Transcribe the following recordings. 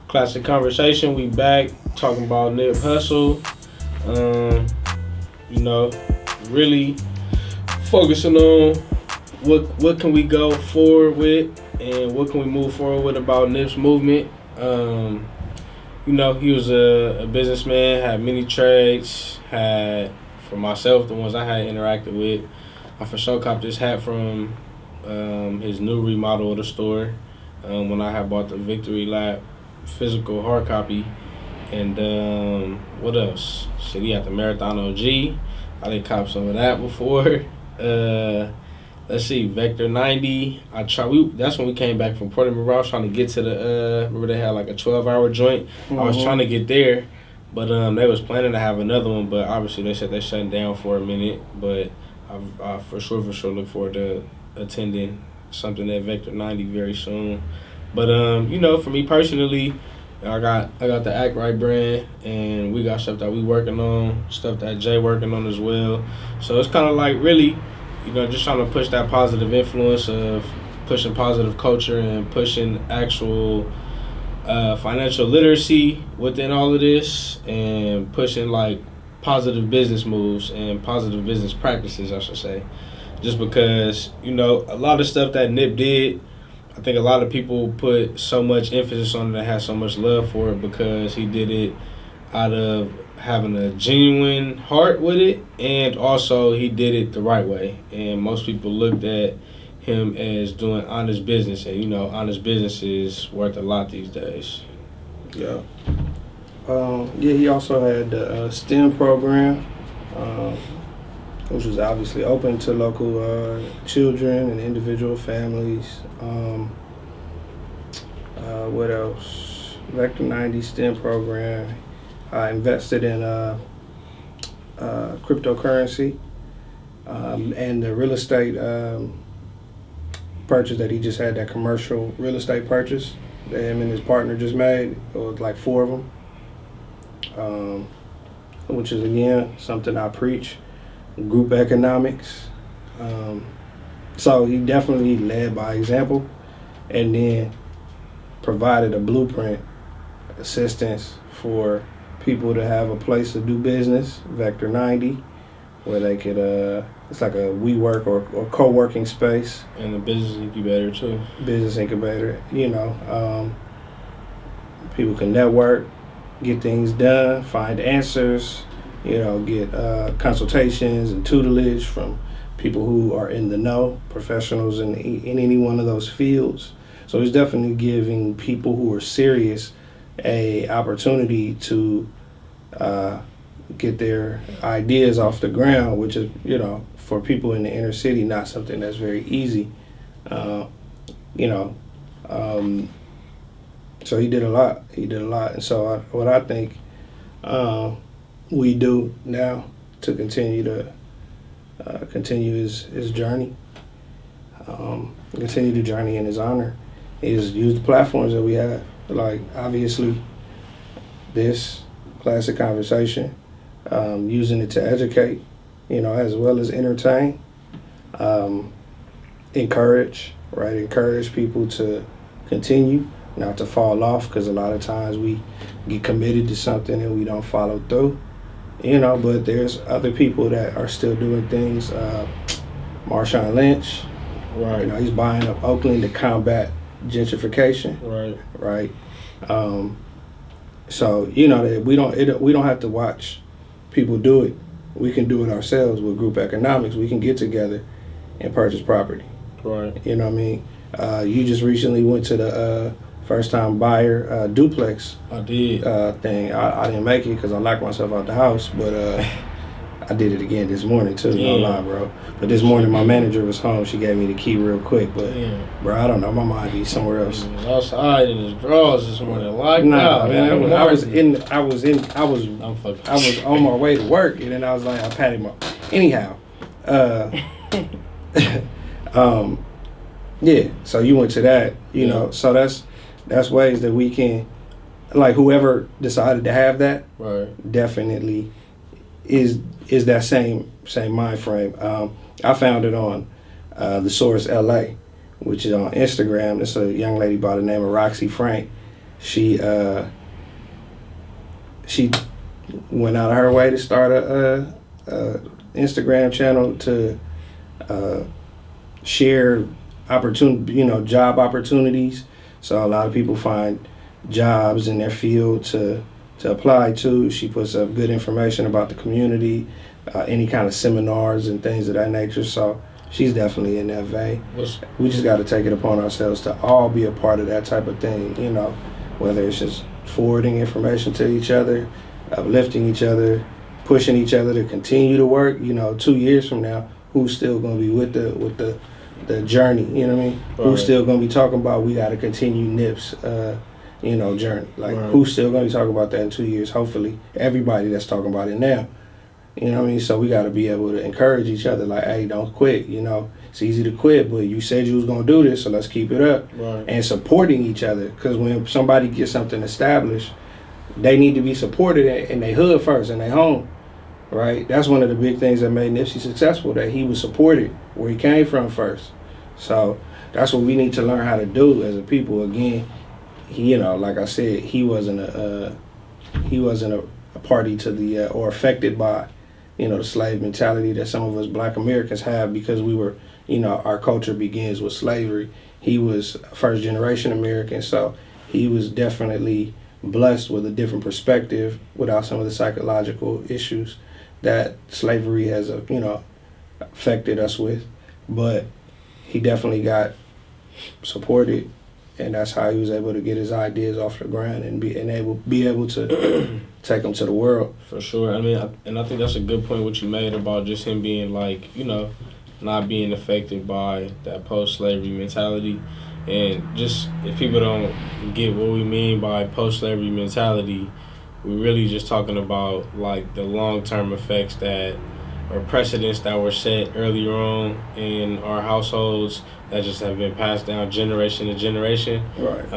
Classic conversation. We back talking about Nip Hussle. Um, you know, really focusing on what can we go forward with and what can we move forward with about Nip's movement. He was a businessman, had many trades, had for myself the ones I had interacted with. I for sure copped this hat from his new remodel of the store when I had bought the Victory Lap physical hard copy. And what else? Shit, he had the Marathon OG. I didn't cop some of that before. Let's see, Vector 90. That's when we came back from Porter Monroe. I was trying to get to the. Remember they had like a 12-hour joint. I was trying to get there, but they was planning to have another one. But obviously they said they're shutting down for a minute. But I for sure look forward to attending something at Vector 90 very soon. But for me personally, I got the Act Right brand, and we got stuff that we working on, stuff that Jay working on as well. So it's kind of like really, just trying to push that positive influence of pushing positive culture and pushing actual financial literacy within all of this, and pushing like positive business moves and positive business practices, I should say. Just because, a lot of stuff that Nip did, I think a lot of people put so much emphasis on it and had so much love for it because he did it out of having a genuine heart with it, and also he did it the right way. And most people looked at him as doing honest business, and honest business is worth a lot these days. Yeah. He also had the STEM program, which was obviously open to local children and individual families. What else? Vector 90 STEM program. I invested in cryptocurrency and the real estate purchase that he just had, that commercial real estate purchase that him and his partner just made. It was like 4 of them, which is, again, something I preach. Group economics. So he definitely led by example, and then provided a blueprint assistance for people to have a place to do business, Vector 90, where they could, it's like a WeWork or co-working space. And a business incubator too. Business incubator, people can network, get things done, find answers, get consultations and tutelage from people who are in the know, professionals in any one of those fields. So he's definitely giving people who are serious a opportunity to get their ideas off the ground, which is, for people in the inner city, not something that's very easy. So he did a lot. And so what I think we do now to continue his journey, continue the journey in his honor, is use the platforms that we have. Like, obviously, this classic conversation, using it to educate, as well as entertain, encourage people to continue, not to fall off, because a lot of times we get committed to something and we don't follow through. But there's other people that are still doing things. Marshawn Lynch, right? He's buying up Oakland to combat gentrification, right. So that we don't have to watch people do it. We can do it ourselves with group economics. We can get together and purchase property. Right. You know what I mean? You just recently went to the first-time buyer duplex. I did. Thing. I didn't make it because I locked myself out the house, but I did it again this morning too. No lie, bro. But this morning my manager was home. She gave me the key real quick, but bro, I don't know. My mind be somewhere else. He was outside in his drawers this morning, locked out. Man, I was on my way to work, and then I was like, I patted my. Anyhow, yeah. So you went to that, So that's ways that we can, like, whoever decided to have that, definitely is that same mind frame. I found it on The Source LA, which is on Instagram. It's a young lady by the name of Roxy Frank. She she went out of her way to start a Instagram channel to share job opportunities. So a lot of people find jobs in their field to apply to. She puts up good information about the community, any kind of seminars and things of that nature. So she's definitely in that vein. We just got to take it upon ourselves to all be a part of that type of thing, whether it's just forwarding information to each other, uplifting each other, pushing each other to continue to work. 2 years from now, who's still going to be with the journey? You know what I mean? Right. Who's still going to be talking about we got to continue Nip's journey? Like, right. Who's still going to be talking about that in 2 years? Hopefully, everybody that's talking about it now. You know what I mean? So we got to be able to encourage each other. Like, hey, don't quit. It's easy to quit, but you said you was going to do this, so let's keep it up. Right. And supporting each other, because when somebody gets something established, they need to be supported in their hood first, in their home. Right? That's one of the big things that made Nipsey successful, that he was supported where he came from first. So that's what we need to learn how to do as a people. Again, like I said, he wasn't a party to the or affected by the slave mentality that some of us Black Americans have, because we were, our culture begins with slavery. He was first generation American, so he was definitely blessed with a different perspective without some of the psychological issues that slavery has, affected us with. But he definitely got supported, and that's how he was able to get his ideas off the ground and be able to take them to the world. For sure. I mean, I think that's a good point what you made about just him being like, not being affected by that post-slavery mentality. And just, if people don't get what we mean by post-slavery mentality, we're really just talking about like the long-term effects that, or precedents that were set earlier on in our households that just have been passed down generation to generation. Right.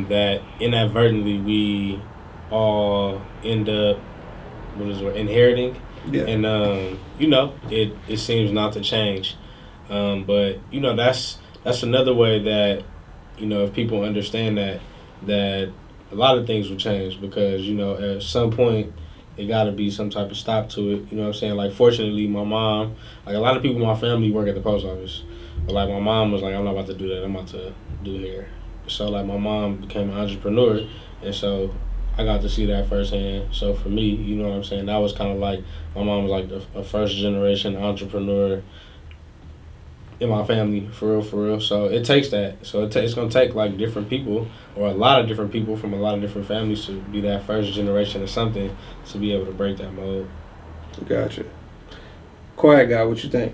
That inadvertently we all end up inheriting. Yeah. And it seems not to change. But that's another way that if people understand that a lot of things will change, because at some point it got to be some type of stop to it. You know what I'm saying? Like, fortunately, my mom, like a lot of people in my family work at the post office, but like my mom was like, I'm not about to do that. I'm about to do hair. So like my mom became an entrepreneur, and so I got to see that firsthand. So for me, you know what I'm saying, that was kind of like, my mom was like a first generation entrepreneur in my family, for real. So it takes that. So it's going to take like different people, or a lot of different people from a lot of different families, to be that first generation or something, to be able to break that mold. Gotcha. Quiet guy, what you think?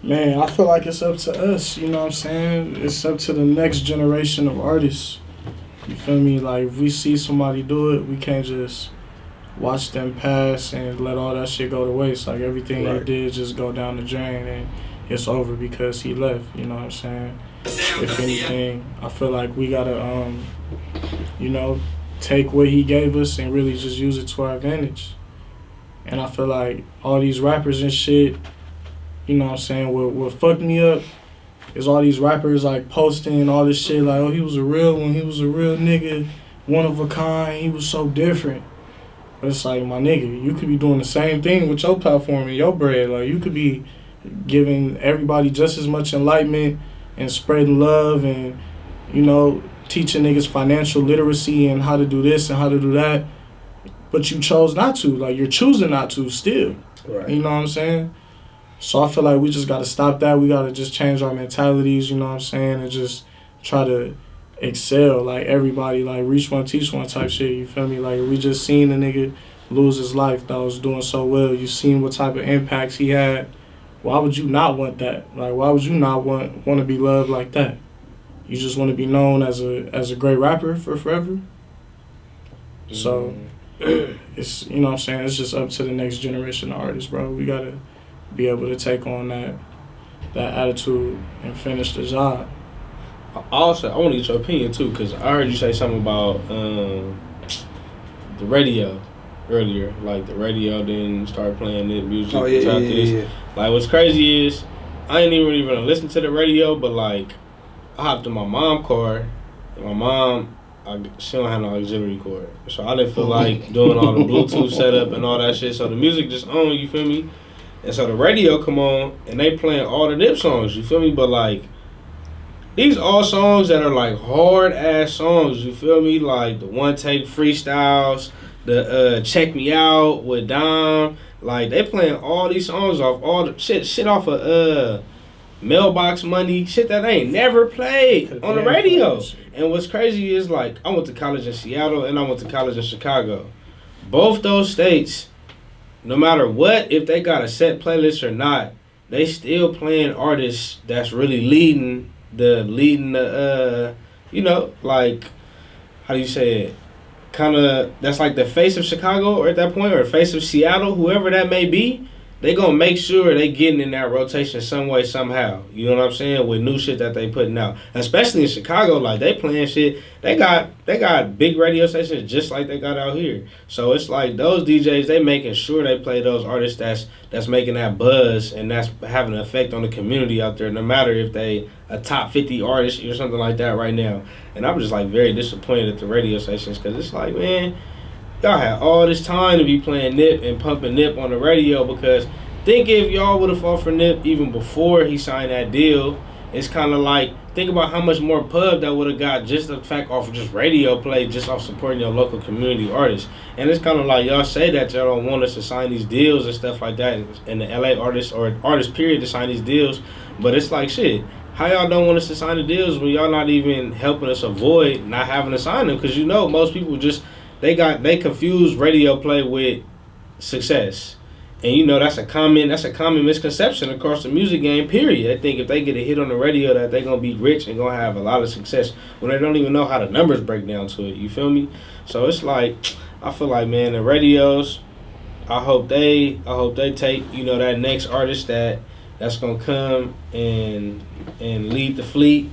Man, I feel like it's up to us, you know what I'm saying? It's up to the next generation of artists. You feel me? Like, if we see somebody do it, we can't just watch them pass and let all that shit go to waste. Like, everything he did just go down the drain and it's over because he left, you know what I'm saying? If anything, I feel like we gotta, take what he gave us and really just use it to our advantage. And I feel like all these rappers and shit, you know what I'm saying, what fucked me up is all these rappers like posting all this shit like, oh, he was a real one, he was a real nigga, one of a kind, he was so different. But it's like, my nigga, you could be doing the same thing with your platform and your bread. Like, you could be giving everybody just as much enlightenment and spreading love and, teaching niggas financial literacy and how to do this and how to do that. But you chose not to. Like, you're choosing not to still. Right. You know what I'm saying? So I feel like we just got to stop that. We got to just change our mentalities, you know what I'm saying, and just try to excel. Like, everybody, like, reach one, teach one type shit, you feel me? Like, we just seen a nigga lose his life that was doing so well. You seen what type of impacts he had. Why would you not want that? Like, why would you not want to be loved like that? You just want to be known as a great rapper for forever? So, it's, you know what I'm saying, it's just up to the next generation of artists, bro. We got to be able to take on that attitude and finish the job. Also, I want to get your opinion, too, because I heard you say something about the radio earlier. Like, the radio didn't start playing this music. Oh, yeah. Like, what's crazy is, I ain't even really listen to the radio, but, like, I hopped in my mom's car, and my mom she don't have no auxiliary cord. So I didn't feel like doing all the Bluetooth setup and all that shit. So the music just on, you feel me? And so the radio come on and they playing all the Nip songs, you feel me? But like, these all songs that are like hard ass songs, you feel me? Like the One Take freestyles, the Check Me Out with Dom. Like they playing all these songs off all the shit off of Mailbox Money, shit that ain't never played on the radio. And what's crazy is like I went to college in Seattle and I went to college in Chicago. Both those states, no matter what, if they got a set playlist or not, they still playing artists that's really leading the you know, like, how do you say it? Kind of, that's like the face of Chicago or at that point, or face of Seattle, whoever that may be. They gonna make sure they getting in that rotation some way, somehow. You know what I'm saying? With new shit that they putting out. Especially in Chicago, like they playing shit. They got big radio stations just like they got out here. So it's like those DJs, they making sure they play those artists that's making that buzz and that's having an effect on the community out there, no matter if they a top 50 artist or something like that right now. And I'm just like very disappointed at the radio stations because it's like, man, y'all had all this time to be playing Nip and pumping Nip on the radio, because think if y'all would have fought for Nip even before he signed that deal. It's kind of like, think about how much more pub that would have got just the fact off of just radio play, just off supporting your local community artists. And it's kind of like y'all say that y'all don't want us to sign these deals and stuff like that, and the LA artists or artists period to sign these deals. But it's like, shit, how y'all don't want us to sign the deals when y'all not even helping us avoid not having to sign them? Because you know most people just they confuse radio play with success. And you know that's a common misconception across the music game, period. They think if they get a hit on the radio that they're gonna be rich and gonna have a lot of success when they don't even know how the numbers break down to it. You feel me? So it's like, I feel like, man, the radios, I hope they take, you know, that next artist that's gonna come and lead the fleet,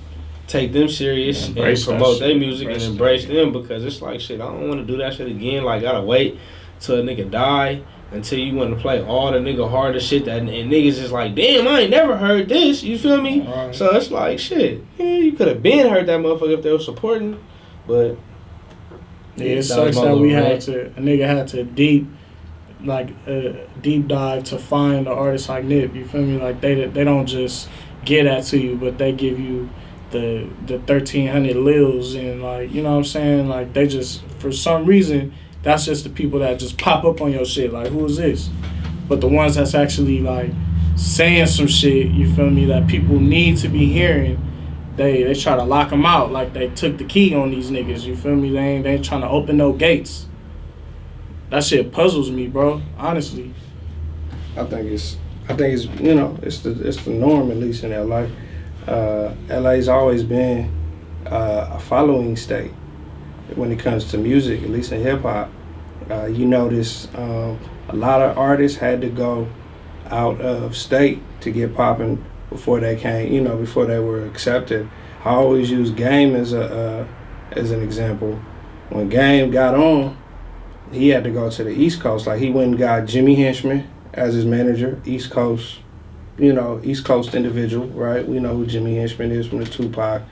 take them serious and promote their music and embrace them, because it's like, shit, I don't want to do that shit again. Like, gotta wait till a nigga die until you want to play all the nigga hardest shit that, and niggas is like, damn, I ain't never heard this. You feel me? Right. So it's like, shit, yeah, you could have been heard that motherfucker if they were supporting, but yeah, it sucks that a nigga had to deep dive to find an artist like Nip. You feel me? Like they don't just get that to you, but they give you the 1,300 lils and, like, you know what I'm saying? Like, they just, for some reason, that's just the people that just pop up on your shit. Like, who is this? But the ones that's actually, like, saying some shit, you feel me, that people need to be hearing, they try to lock them out. Like, they took the key on these niggas, you feel me? They ain't trying to open no gates. That shit puzzles me, bro, honestly. I think it's you know, it's the norm, at least in LA. LA's always been a following state when it comes to music, at least in hip hop. You notice a lot of artists had to go out of state to get popping before they came, you know, before they were accepted. I always use Game as an example. When Game got on, he had to go to the East Coast. Like, he went and got Jimmy Henchman as his manager, East Coast individual, right? We know who Jimmy Henchman is from the Tupac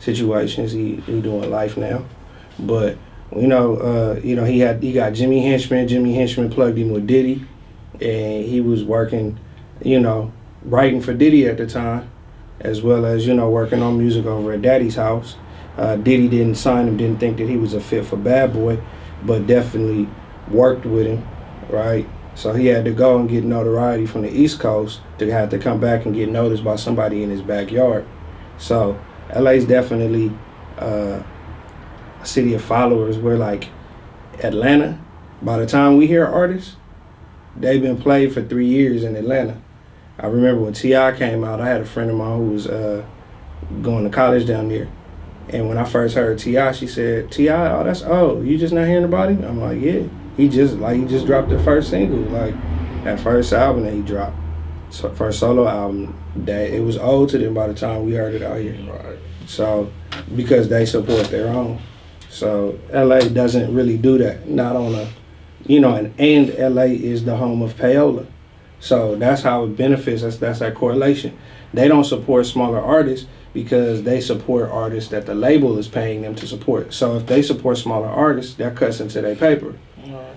situations. He doing life now. But he got Jimmy Henchman. Jimmy Henchman plugged him with Diddy, and he was working, you know, writing for Diddy at the time, as well as, you know, working on music over at Daddy's house. Diddy didn't sign him, didn't think that he was a fit for Bad Boy, but definitely worked with him, right? So he had to go and get notoriety from the East Coast to have to come back and get noticed by somebody in his backyard. So LA's definitely a city of followers, where, like, Atlanta, by the time we hear artists, they've been played for 3 years in Atlanta. I remember when T.I. came out, I had a friend of mine who was going to college down there. And when I first heard T.I., she said, T.I., oh, that's old. You just not hearing about him? I'm like, yeah. He just dropped the first single, like, that first album that he dropped. So first solo album, that it was old to them by the time we heard it out here. Right. So, because they support their own. So LA doesn't really do that. Not on a, you know, and LA is the home of payola. So that's how it benefits us. That's that correlation. they don't support smaller artists because they support artists that the label is paying them to support. So if they support smaller artists, that cuts into their paper,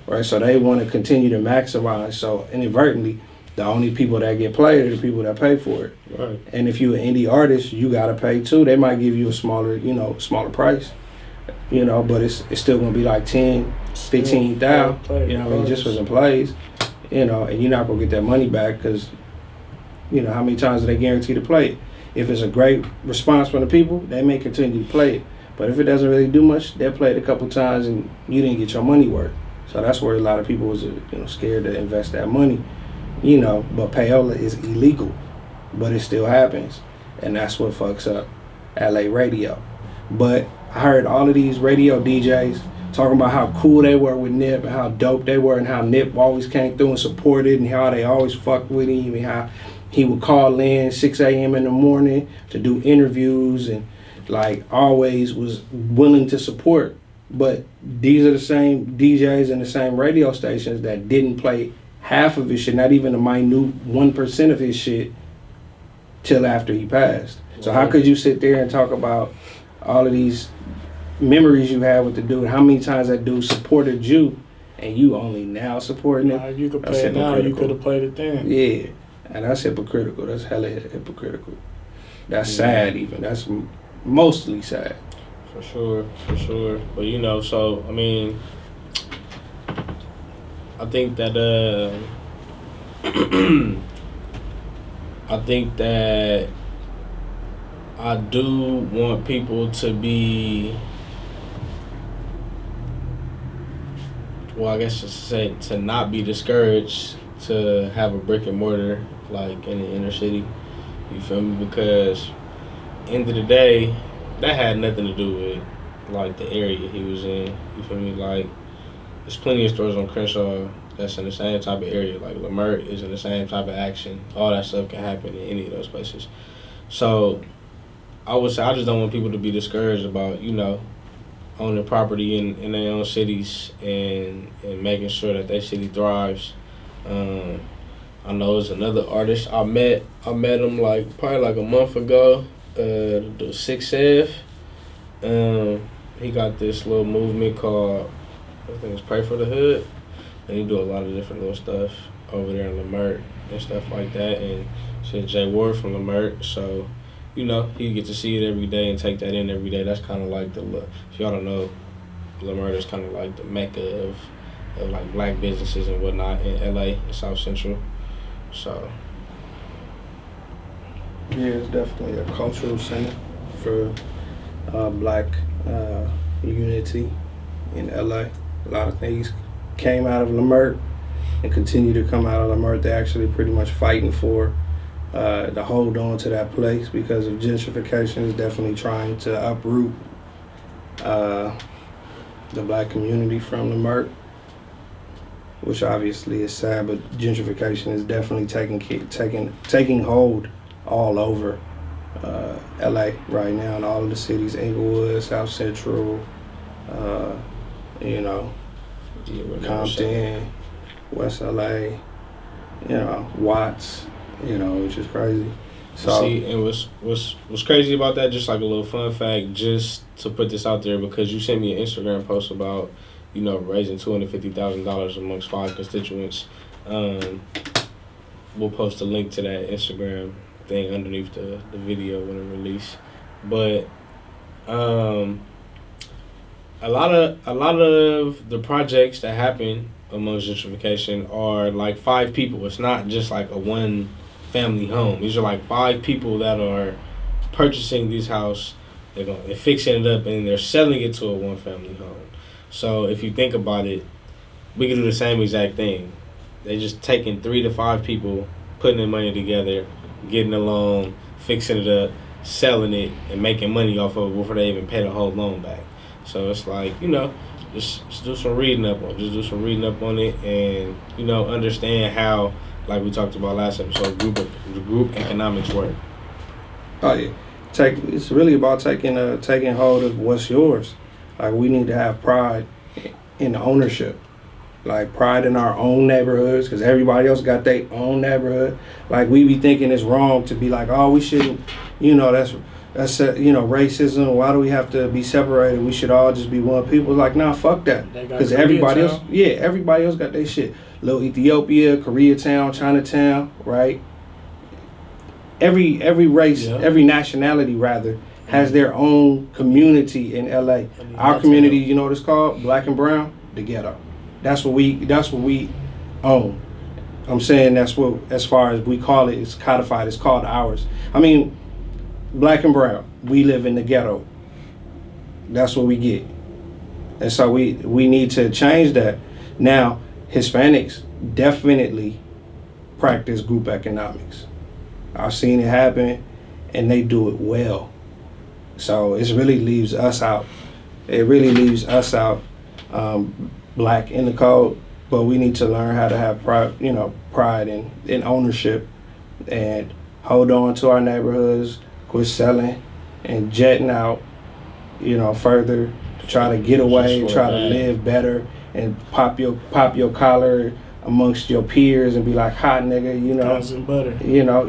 right? So they want to continue to maximize. So inadvertently, the only people that get played are the people that pay for it. Right. And if you're an indie artist, you gotta pay too. They might give you a smaller, smaller price, but it's still gonna be like 10, 15,000, just for some plays, and you're not gonna get that money back because, how many times do they guarantee to play it? If it's a great response from the people, they may continue to play it. But if it doesn't really do much, they'll play it a couple times and you didn't get your money worth. So that's where a lot of people was, scared to invest that money. But payola is illegal, but it still happens, and that's what fucks up LA radio. But I heard all of these radio DJs talking about how cool they were with Nip and how dope they were and how Nip always came through and supported and how they always fucked with him and how he would call in 6 a.m. in the morning to do interviews and like always was willing to support. But these are the same DJs and the same radio stations that didn't play half of his shit, not even a minute 1% of his shit, till after he passed. So how could you sit there and talk about all of these memories you had with the dude? How many times that dude supported you, and you only now supporting him? If you could play it now, you could have played it then. Yeah, and that's hypocritical. That's hella hypocritical. That's sad even. That's mostly sad. For sure. But so I mean, I think that I do want people to be, well, I guess just say to not be discouraged to have a brick and mortar like in the inner city. You feel me? Because end of the day, that had nothing to do with like the area he was in. You feel me? Like, there's plenty of stores on Crenshaw that's in the same type of area. Like Lamert is in the same type of action. All that stuff can happen in any of those places. So I would say I just don't want people to be discouraged about, owning property in their own cities and making sure that their city thrives. I know there's another artist I met him probably like a month ago. The 6 F. He got this little movement called, I think it's Pray for the Hood, and he do a lot of different little stuff over there in Lamert and stuff like that. And shit, Jay Ward from Lamert, so he get to see it every day and take that in every day. That's kind of like if y'all don't know, Lamert is kind of like the mecca of like black businesses and whatnot in LA and South Central. So yeah, it's definitely a cultural center for black unity in LA. A lot of things came out of Lamert and continue to come out of Lamert. They're actually pretty much fighting for to hold on to that place because of gentrification is definitely trying to uproot the black community from Lamert, which obviously is sad, but gentrification is definitely taking hold all over LA right now in all of the cities, Inglewood, South Central, Compton, West LA, Watts, which is crazy. So see, and what's crazy about that, just like a little fun fact, just to put this out there, because you sent me an Instagram post about, raising $250,000 amongst 5 constituents. We'll post a link to that Instagram thing underneath the video when it release. But a lot of the projects that happen amongst gentrification are like 5 people. It's not just like a one family home. These are like 5 people that are purchasing this house. They're fixing it up and they're selling it to a one family home. So if you think about it, we can do the same exact thing. They're just taking 3 to 5 people, putting their money together, getting a loan, fixing it up, selling it, and making money off of it before they even pay the whole loan back. So it's like, just do some reading up on it. Just do some reading up on it and, understand how, like we talked about last episode, group economics work. Oh yeah. It's really about taking hold of what's yours. Like, we need to have pride in ownership. like pride in our own neighborhoods, because everybody else got their own neighborhood. Like we be thinking it's wrong to be like, oh, we shouldn't, that's racism. Why do we have to be separated? We should all just be one people. Like, nah, fuck that. Because everybody else got their shit. Little Ethiopia, Koreatown, Chinatown, right? Every race, every nationality rather, has their own community in LA. Our community, you know what it's called? Black and brown, the ghetto. That's what we own. I'm saying that's what, as far as we call it, it's codified, it's called ours. I mean, black and brown, we live in the ghetto. That's what we get. And so we need to change that. Now, Hispanics definitely practice group economics. I've seen it happen, and they do it well. So it really leaves us out. It really leaves us out, black in the code. But we need to learn how to have pride in ownership, and hold on to our neighborhoods. Quit selling and jetting out, further to try to get away, try to live better, and pop your collar amongst your peers and be like, hot nigga, Guns and butter. Yeah.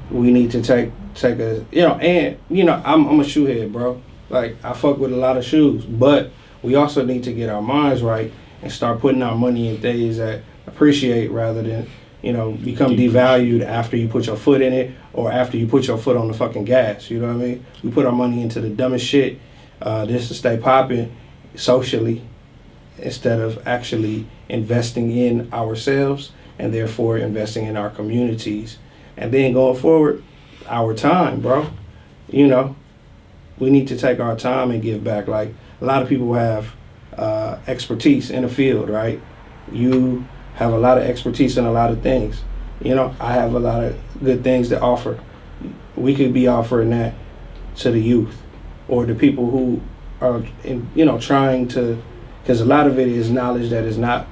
We need to take a, I'm a shoehead, bro. Like, I fuck with a lot of shoes, but we also need to get our minds right and start putting our money in things that appreciate rather than, become devalued after you put your foot in it or after you put your foot on the fucking gas. You know what I mean? We put our money into the dumbest shit just to stay popping socially instead of actually investing in ourselves and therefore investing in our communities. And then going forward, our time, bro. We need to take our time and give back. Like, a lot of people have expertise in the field, right? You have a lot of expertise in a lot of things. I have a lot of good things to offer. We could be offering that to the youth or the people who are, trying to, because a lot of it is knowledge that is not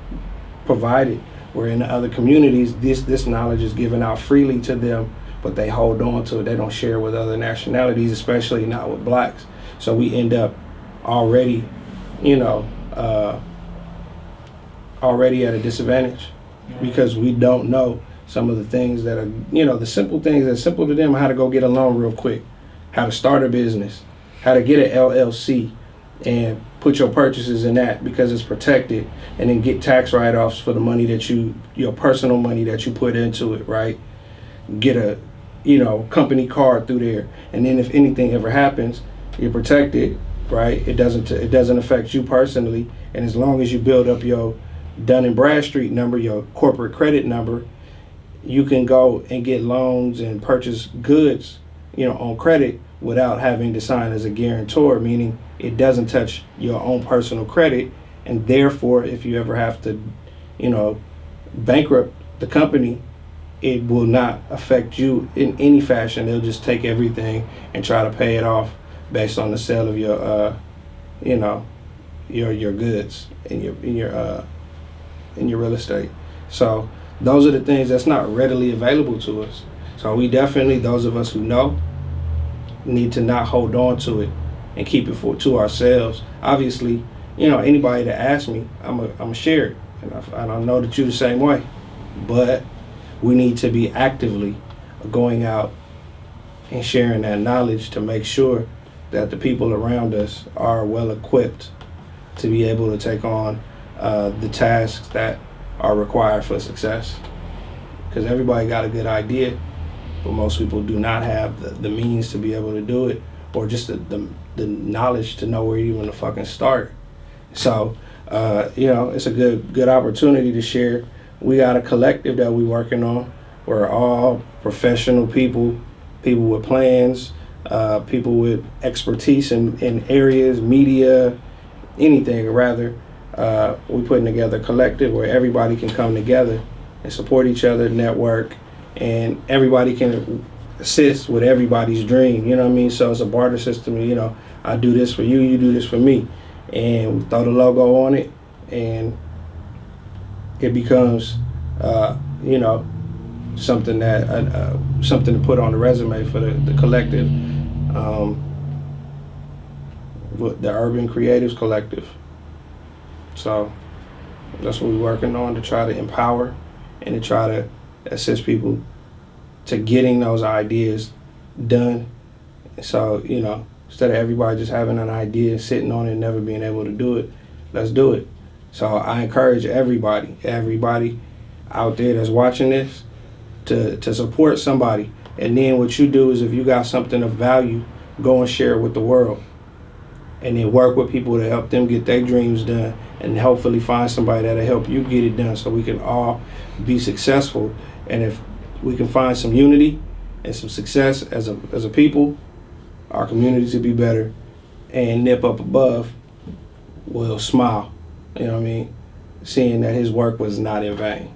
provided. Where in the other communities, this knowledge is given out freely to them, but they hold on to it. They don't share with other nationalities, especially not with blacks. So we end up already, already at a disadvantage because we don't know some of the things that are, the simple things that's simple to them, how to go get a loan real quick, how to start a business, how to get an LLC and put your purchases in that because it's protected, and then get tax write-offs for the money that your personal money that you put into it, right? Get a, company card through there. And then if anything ever happens, you're protected, right? It doesn't affect you personally. And as long as you build up your Dun and Bradstreet number, your corporate credit number, you can go and get loans and purchase goods, on credit without having to sign as a guarantor, meaning it doesn't touch your own personal credit. And therefore, if you ever have to, bankrupt the company, it will not affect you in any fashion. They'll just take everything and try to pay it off based on the sale of your, your goods and your real estate. So those are the things that's not readily available to us. So we definitely, those of us who know, need to not hold on to it and keep it to ourselves. Obviously, anybody that asks me, I'm a share it, and I know that you're the same way. But we need to be actively going out and sharing that knowledge to make sure that the people around us are well equipped to be able to take on the tasks that are required for success. Because everybody got a good idea, but most people do not have the means to be able to do it, or just the knowledge to know where even to fucking start. So, it's a good opportunity to share. We got a collective that we working on. We're all professional people with plans, people with expertise in areas, media, anything rather. We're putting together a collective where everybody can come together and support each other, network, and everybody can assist with everybody's dream. You know what I mean? So it's a barter system. I do this for you, you do this for me, and we throw the logo on it, and it becomes, something that something to put on the resume for the collective, the Urban Creatives Collective. So That's what we're working on, to try to empower and to try to assist people to getting those ideas done. So, instead of everybody just having an idea, sitting on it, and never being able to do it, let's do it. So I encourage everybody out there that's watching this to support somebody. And then what you do is, if you got something of value, go and share it with the world. And then work with people to help them get their dreams done, and hopefully find somebody that'll help you get it done, so we can all be successful. And if we can find some unity and some success as a people, our communities will be better, and Nip up above will smile, you know what I mean, seeing that his work was not in vain.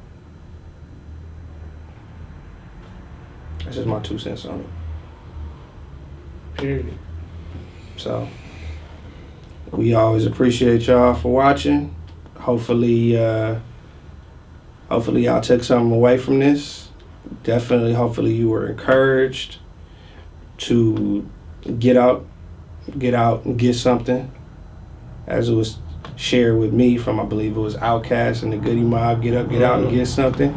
That's just my 2 cents on it. Period. So we always appreciate y'all for watching. Hopefully y'all took something away from this. Definitely, hopefully you were encouraged to get out and get something, as it was shared with me from, I believe it was Outkast and the Goody Mob. Get out and get something.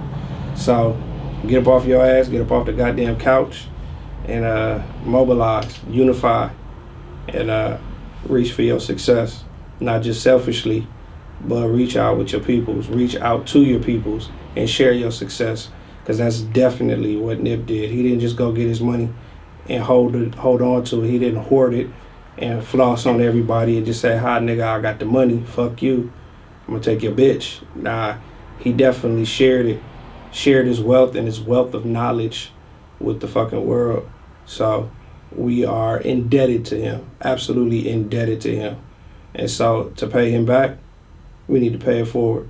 So get up off your ass, get up off the goddamn couch, and mobilize, unify, and reach for your success. Not just selfishly, but reach out with your peoples, reach out to your peoples, and share your success. Because that's definitely what Nip did. He didn't just go get his money and hold on to it. He didn't hoard it and floss on everybody and just say, "Hi, nigga, I got the money. Fuck you. I'm gonna take your bitch." Nah, he definitely shared it, shared his wealth and his wealth of knowledge with the fucking world. So we are indebted to him, absolutely indebted to him. And so to pay him back, we need to pay it forward.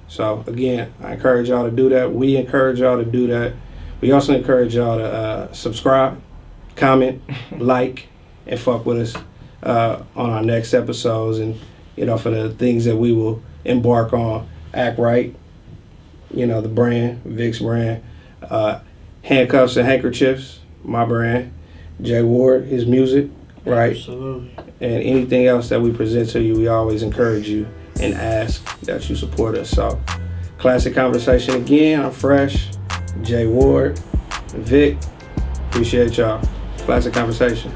So again, I encourage y'all to do that. We encourage y'all to do that. We also encourage y'all to subscribe, comment, like, and fuck with us on our next episodes, and for the things that we will embark on. Act Right, the brand, Vic's brand, Handcuffs and Handkerchiefs, my brand, Jay Ward, his music, right? Absolutely. And anything else that we present to you, we always encourage you and ask that you support us. So, Classic Conversation again. I'm Fresh, Jay Ward, Vic. Appreciate y'all. Classic Conversation.